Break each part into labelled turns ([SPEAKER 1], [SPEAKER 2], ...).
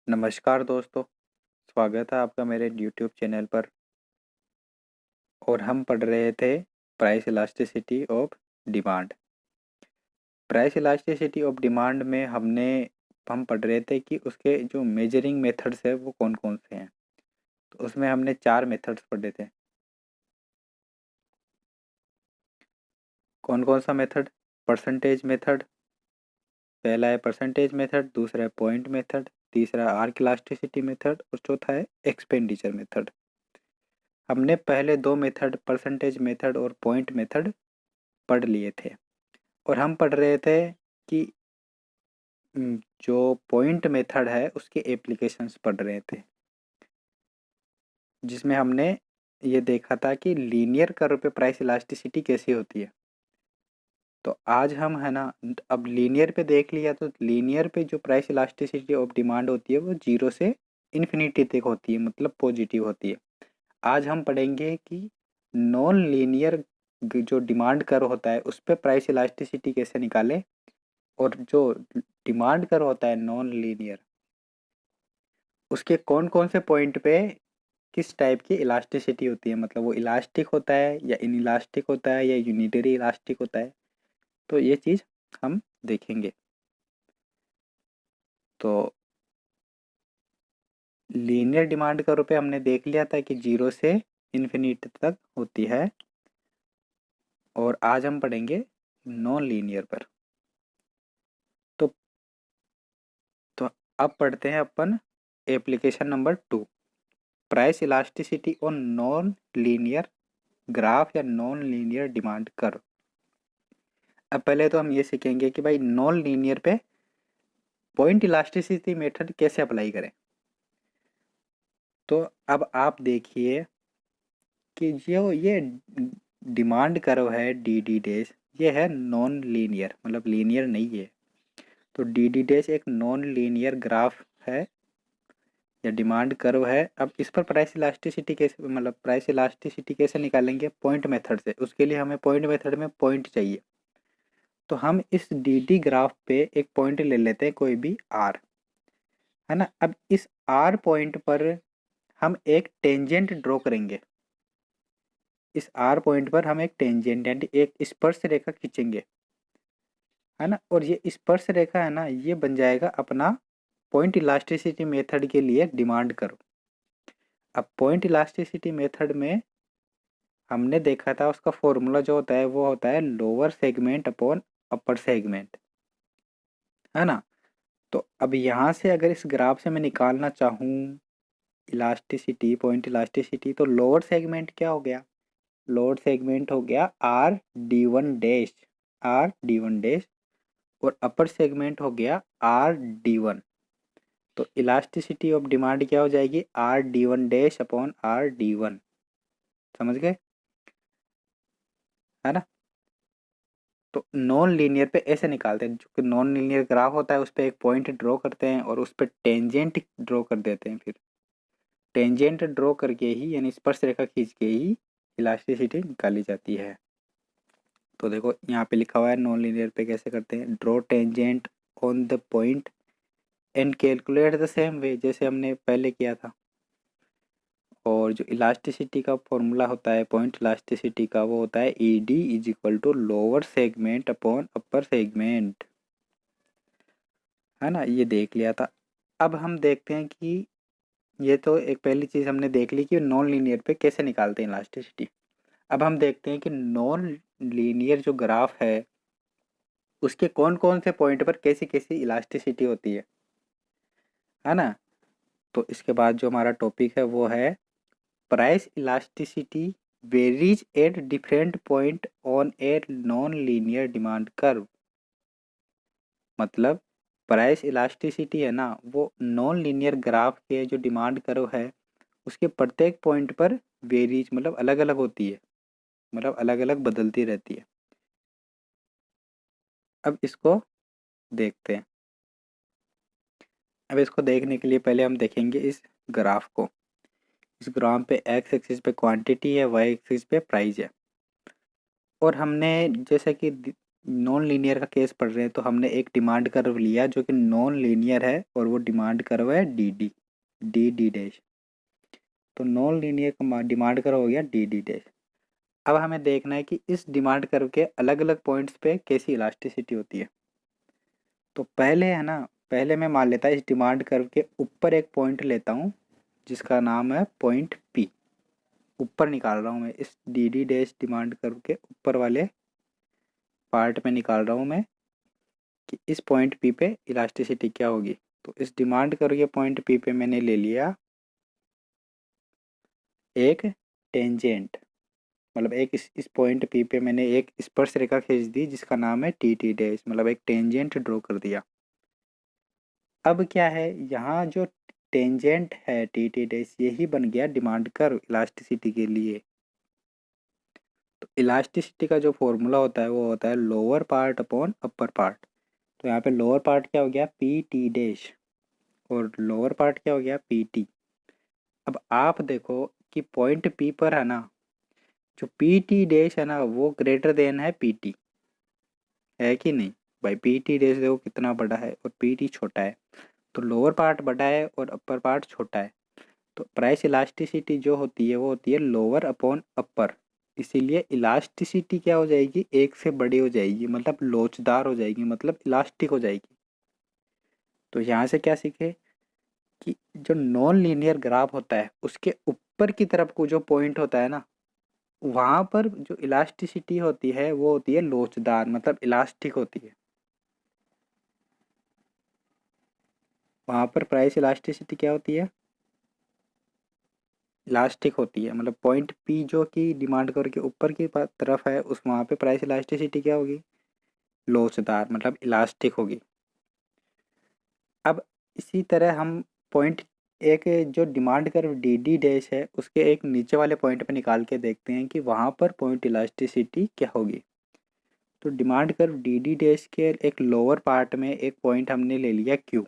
[SPEAKER 1] नमस्कार दोस्तों, स्वागत है आपका मेरे यूट्यूब चैनल पर। और हम पढ़ रहे थे price elasticity of demand. Price elasticity of demand में हम पढ़ रहे थे कि उसके जो मेजरिंग मेथड्स है वो कौन कौन से हैं। तो उसमें हमने 4 मेथड्स पढ़े थे। कौन कौन सा मेथड? परसेंटेज मेथड, पहला है परसेंटेज मेथड, दूसरा है पॉइंट मेथड, तीसरा आर्क इलास्टिसिटी मेथड और चौथा है एक्सपेंडिचर मेथड। हमने पहले 2 मेथड परसेंटेज मेथड और पॉइंट मेथड पढ़ लिए थे। और हम पढ़ रहे थे कि जो पॉइंट मेथड है उसके एप्लीकेशंस पढ़ रहे थे, जिसमें हमने ये देखा था कि लीनियर कर्व पे प्राइस इलास्टिसिटी कैसी होती है। तो आज हम है ना, अब लीनियर पे देख लिया तो लीनियर पे जो प्राइस इलास्टिसिटी ऑफ डिमांड होती है वो 0 से इन्फिनिटी तक होती है, मतलब पॉजिटिव होती है। आज हम पढ़ेंगे कि नॉन लीनियर जो डिमांड कर्व होता है उस पे प्राइस इलास्टिसिटी कैसे निकालें, और जो डिमांड कर्व होता है नॉन लीनियर, उसके कौन कौन से पॉइंट पे किस टाइप की इलास्टिसिटी होती है, मतलब वो इलास्टिक होता है या इनइलास्टिक होता है या यूनिटरी इलास्टिक होता है। तो ये चीज़ हम देखेंगे। तो लीनियर डिमांड कर्व पे हमने देख लिया था कि 0 से इन्फिनिटी तक होती है, और आज हम पढ़ेंगे नॉन लीनियर पर। तो तो अब पढ़ते हैं अपन application number 2, price elasticity on non linear graph या नॉन लीनियर डिमांड कर्व। अब पहले तो हम ये सीखेंगे कि भाई नॉन लीनियर पे पॉइंट इलास्टिसिटी मेथड कैसे अप्लाई करें। तो अब आप देखिए कि जो ये डिमांड कर्व है डी डी डैश, ये है नॉन लीनियर, मतलब लीनियर नहीं है। तो डी डी डैश एक नॉन लीनियर ग्राफ है या डिमांड कर्व है। अब इस पर प्राइस इलास्टिसिटी कैसे, मतलब प्राइस इलास्टिसिटी कैसे निकालेंगे? पॉइंट मेथड से। उसके लिए हमें पॉइंट मेथड में पॉइंट चाहिए। तो हम इस डी डी ग्राफ पे एक पॉइंट ले लेते हैं, कोई भी आर, है ना। अब इस आर पॉइंट पर हम एक टेंजेंट ड्रॉ करेंगे। इस आर पॉइंट पर हम एक टेंजेंट यानी एक स्पर्श रेखा खींचेंगे, है ना। और ये स्पर्श रेखा है ना, ये बन जाएगा अपना पॉइंट इलास्टिसिटी मेथड के लिए डिमांड कर्व। अब पॉइंट इलास्टिसिटी मेथड में हमने देखा था उसका फॉर्मूला जो होता है वो होता है lower segment upon upper segment, है ना। तो अब यहाँ से अगर इस ग्राफ से मैं निकालना चाहूँ इलास्टिसिटी, पॉइंट इलास्टिसिटी, तो लोअर सेगमेंट क्या हो गया? लोअर सेगमेंट हो गया R D one dash, R D one dash, और अपर सेगमेंट हो गया आर डी वन। तो इलास्टिसिटी ऑफ डिमांड क्या हो जाएगी? R D one dash upon R D one. समझ गए, है ना। तो नॉन लीनियर पे ऐसे निकालते हैं, जो कि नॉन लीनियर ग्राफ होता है उस पर एक पॉइंट ड्रॉ करते हैं और उस पर टेंजेंट ड्रॉ कर देते हैं। फिर टेंजेंट ड्रॉ करके ही, यानी स्पर्श रेखा खींच के ही इलास्टिसिटी निकाली जाती है। तो देखो यहाँ पे लिखा हुआ है नॉन लीनियर पे कैसे करते हैं। Draw tangent on the point and calculate the same way, जैसे हमने पहले किया था। और जो इलास्टिसिटी का फॉर्मूला होता है पॉइंट इलास्टिसिटी का, वो होता है E D is equal to lower segment upon upper segment, है ना। ये देख लिया था। अब हम देखते हैं कि ये तो एक पहली चीज़ हमने देख ली कि नॉन लीनियर पे कैसे निकालते हैं इलास्टिसिटी। अब हम देखते हैं कि नॉन लीनियर जो ग्राफ है उसके कौन कौन से पॉइंट पर कैसी कैसी इलास्टिसिटी होती है ना। तो इसके बाद जो हमारा टॉपिक है वो है price elasticity varies at different point on a non linear demand curve. मतलब प्राइस इलास्टिसिटी है ना, वो नॉन लीनियर ग्राफ के जो डिमांड कर्व है उसके प्रत्येक पॉइंट पर वेरीज, मतलब अलग अलग होती है, मतलब अलग अलग बदलती रहती है। अब इसको देखते हैं। अब इसको देखने के लिए पहले हम देखेंगे इस ग्राफ को। इस ग्राफ पे एक्स एक्सिस पे क्वांटिटी है, वाई एक्सिस पे प्राइस है। और हमने जैसा कि नॉन लीनियर का केस पढ़ रहे हैं तो हमने एक डिमांड कर्व लिया जो कि नॉन लीनियर है और वो डिमांड कर्व है D D D D dash. तो नॉन लीनियर का डिमांड कर्व हो गया डी डी डैश। अब हमें देखना है कि इस डिमांड कर्व के अलग अलग पॉइंट्स पे कैसी इलास्टिसिटी होती है। तो पहले है ना, पहले मैं मान लेता इस डिमांड कर्व के ऊपर एक पॉइंट लेता हूँ जिसका नाम है पॉइंट पी। ऊपर निकाल रहा हूँ मैं इस D D dash demand curve के ऊपर वाले पार्ट में निकाल रहा हूँ मैं कि इस पॉइंट पी पे इलास्टिसिटी क्या होगी। तो इस डिमांड कर्व के पॉइंट पी पे मैंने ले लिया एक टेंजेंट, मतलब एक इस पॉइंट पी पे मैंने एक स्पर्श रेखा खींच दी जिसका नाम है टी टी डैश, मतलब एक टेंजेंट ड्रॉ कर दिया। अब क्या है, यहाँ जो टेंजेंट है टी टी डैश यही बन गया डिमांड कर्व इलास्टिसिटी के लिए। तो इलास्टिसिटी का जो फॉर्मूला होता है वो होता है lower part upon upper part. तो यहाँ पे लोअर पार्ट क्या हो गया पी टी डैश और लोअर पार्ट क्या हो गया पी टी। अब आप देखो कि पॉइंट पी पर है ना, जो पी टी डैश है ना वो ग्रेटर देन है पी टी, है कि नहीं भाई। पी टी डैश देखो कितना बड़ा है और पी टी छोटा है, तो लोअर पार्ट बड़ा है और अपर पार्ट छोटा है। तो प्राइस इलास्टिसिटी जो होती है वो होती है लोअर अपॉन अपर, इसीलिए इलास्टिसिटी क्या हो जाएगी एक से बड़ी हो जाएगी, मतलब लोचदार हो जाएगी, मतलब इलास्टिक हो जाएगी। तो यहाँ से क्या सीखे कि जो नॉन लीनियर ग्राफ होता है उसके ऊपर की तरफ को जो पॉइंट होता है ना, वहां पर जो इलास्टिसिटी होती है वो होती है लोचदार, मतलब इलास्टिक होती है। वहां पर प्राइस इलास्टिसिटी क्या होती है इलास्टिक होती है, मतलब पॉइंट पी जो कि डिमांड कर्व के ऊपर की तरफ है उस वहां पे प्राइस इलास्टिसिटी क्या होगी लोचदार, मतलब इलास्टिक होगी। अब इसी तरह हम पॉइंट एक जो demand curve D D dash है उसके एक नीचे वाले पॉइंट पे निकाल के देखते हैं कि वहां पर पॉइंट इलास्टिसिटी क्या होगी। तो demand curve D D dash के एक लोअर पार्ट में एक पॉइंट हमने ले लिया क्यू,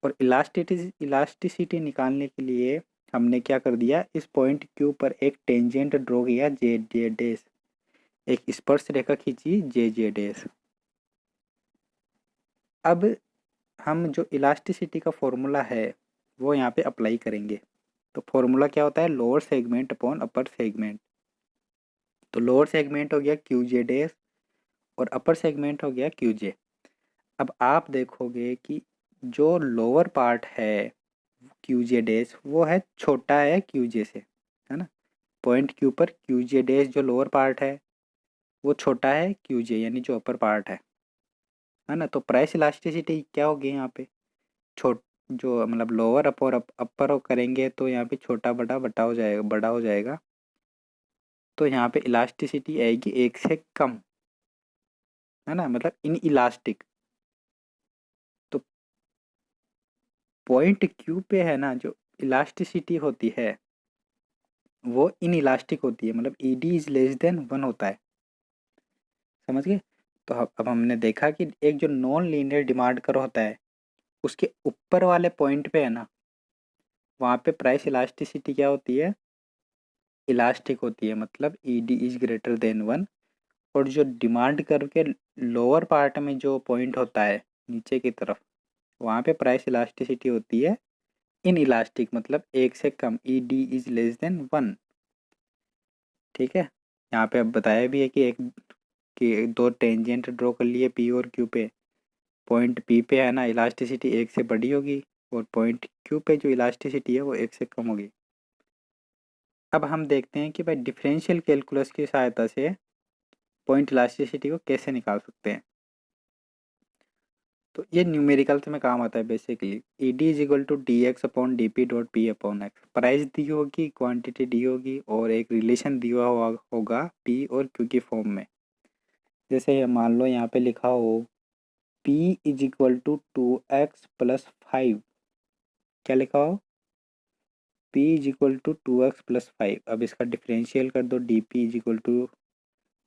[SPEAKER 1] और इलास्टिसिटी निकालने के लिए हमने क्या कर दिया इस पॉइंट क्यू पर एक टेंजेंट ड्रॉ किया जे जे डैश, एक स्पर्श रेखा खींची जे जे डैश। अब हम जो इलास्टिसिटी का फॉर्मूला है वो यहाँ पे अप्लाई करेंगे। तो फॉर्मूला क्या होता है lower segment upon upper segment. तो लोअर सेगमेंट हो गया क्यू जे डैश और अपर सेगमेंट हो गया क्यू जे। अब आप देखोगे कि जो लोअर पार्ट है क्यू जे डैश वो है छोटा है क्यू जे से, है ना। पॉइंट क्यू पर क्यू जे डैश जो लोअर पार्ट है वो छोटा है क्यू जे यानी जो अपर पार्ट है ना। तो प्राइस इलास्टिसिटी क्या होगी यहाँ पे छोट जो मतलब लोअर अपर अपर करेंगे तो यहाँ पे छोटा बड़ा बटा हो जाएगा, बड़ा हो जाएगा। तो यहाँ पे इलास्टिसिटी आएगी एक से कम, है ना, मतलब इन इलास्टिक। तो पॉइंट क्यू पे है ना जो इलास्टिसिटी होती है वो इन इलास्टिक होती है, मतलब ई डी इज लेस देन 1 होता है, समझ गए। तो अब हमने देखा कि एक जो नॉन लीनियर डिमांड कर्व होता है उसके ऊपर वाले पॉइंट पे है ना वहाँ पे प्राइस इलास्टिसिटी क्या होती है इलास्टिक होती है, मतलब ई डी इज ग्रेटर देन 1। और जो डिमांड कर्व के लोअर पार्ट में जो पॉइंट होता है नीचे की तरफ वहाँ पे प्राइस इलास्टिसिटी होती है इन इलास्टिक, मतलब एक से कम E D is less than 1। ठीक है, यहाँ पे अब बताया भी है कि दो टेंजेंट ड्रॉ कर लिए पी और क्यू पे। पॉइंट पी पे है ना इलास्टिसिटी एक से बड़ी होगी और पॉइंट क्यू पे जो इलास्टिसिटी है वो एक से कम होगी। अब हम देखते हैं कि भाई डिफरेंशियल कैलकुलस की सहायता से पॉइंट इलास्टिसिटी को कैसे निकाल सकते हैं। तो ये न्यूमेरिकल्स में काम आता है basically. E D is equal to D X upon D P dot P upon X. Price दी होगी, क्वांटिटी दी होगी और एक रिलेशन दिया हुआ होगा पी और क्यू की फॉर्म में। जैसे मान लो यहाँ पे लिखा हो P is equal to 2x plus 5, क्या लिखा हो P is equal to 2x plus 5। अब इसका डिफरेंशियल कर दो D P is equal to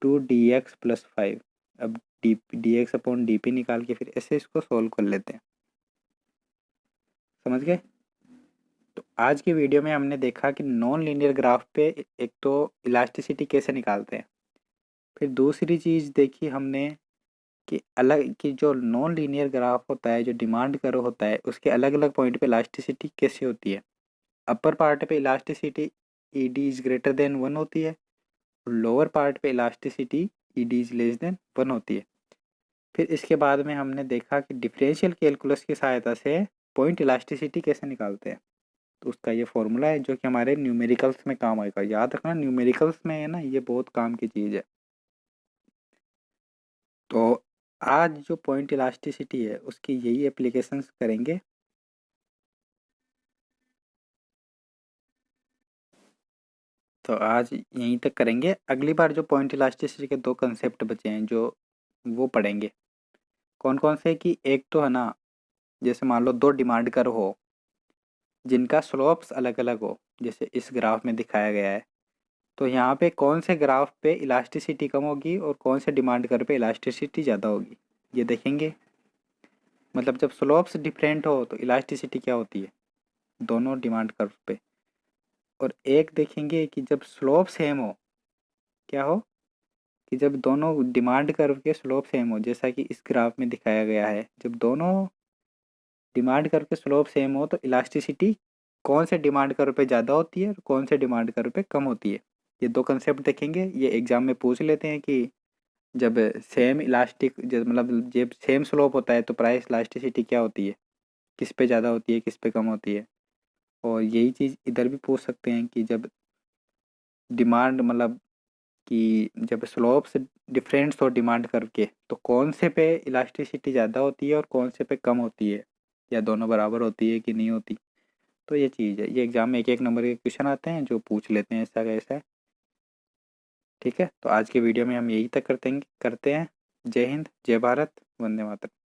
[SPEAKER 1] 2 dx plus 5। अब D X upon D P निकाल के फिर ऐसे इसको सोल्व कर लेते हैं, समझ गए। तो आज की वीडियो में हमने देखा कि नॉन लीनियर ग्राफ पे एक तो इलास्टिसिटी कैसे निकालते हैं, फिर दूसरी चीज़ देखी हमने कि अलग कि जो नॉन लीनियर ग्राफ होता है, जो डिमांड कर्व होता है, उसके अलग अलग पॉइंट पे इलास्टिसिटी कैसी होती है। अपर पार्ट पे elasticity E D is greater than 1 होती है, लोअर पार्ट पे elasticity E D is less than 1 होती है। फिर इसके बाद में हमने देखा कि डिफरेंशियल कैलकुलस की सहायता से पॉइंट इलास्टिसिटी कैसे निकालते हैं। तो उसका ये फॉर्मूला है जो कि हमारे न्यूमेरिकल्स में काम आएगा। याद रखना न्यूमेरिकल्स में है ना, ये बहुत काम की चीज़ है। तो आज जो पॉइंट इलास्टिसिटी है उसकी यही एप्लीकेशंस करेंगे। तो आज यहीं तक करेंगे। अगली बार जो पॉइंट इलास्टिसिटी के दो कंसेप्ट बचे हैं जो वो पढ़ेंगे। कौन कौन से कि एक तो है ना, जैसे मान लो दो डिमांड कर्व हो जिनका स्लोप्स अलग अलग हो, जैसे इस ग्राफ में दिखाया गया है। तो यहाँ पे कौन से ग्राफ पे इलास्टिसिटी कम होगी और कौन से डिमांड कर्व पे इलास्टिसिटी ज़्यादा होगी, ये देखेंगे। मतलब जब स्लोप्स डिफरेंट हो तो इलास्टिसिटी क्या होती है दोनों डिमांड कर्व पे। और एक देखेंगे कि जब स्लोप सेम हो, क्या हो कि जब दोनों डिमांड कर्व के स्लोप सेम हो, जैसा कि इस ग्राफ में दिखाया गया है। जब दोनों डिमांड कर्व के स्लोप सेम हो तो इलास्टिसिटी कौन से डिमांड कर्व पे ज़्यादा होती है और कौन से डिमांड कर्व पे कम होती है। ये दो कंसेप्ट देखेंगे। ये एग्जाम में पूछ लेते हैं कि जब सेम इलास्टिक जब मतलब जब सेम स्लोप होता है तो प्राइस इलास्टिसिटी क्या होती है, किस पे ज़्यादा होती है किस पे कम होती है। और यही चीज़ इधर भी पूछ सकते हैं कि जब डिमांड मतलब कि जब स्लोप्स डिफरेंस हो डिमांड कर्व के तो कौन से पे इलास्टिसिटी ज़्यादा होती है और कौन से पे कम होती है, या दोनों बराबर होती है कि नहीं होती। तो ये चीज़ है, ये एग्जाम में एक एक नंबर के क्वेश्चन आते हैं जो पूछ लेते हैं ऐसा कैसा है। ठीक है, तो आज के वीडियो में हम यही तक करते हैं। जय हिंद, जय भारत, वंदे मातरम।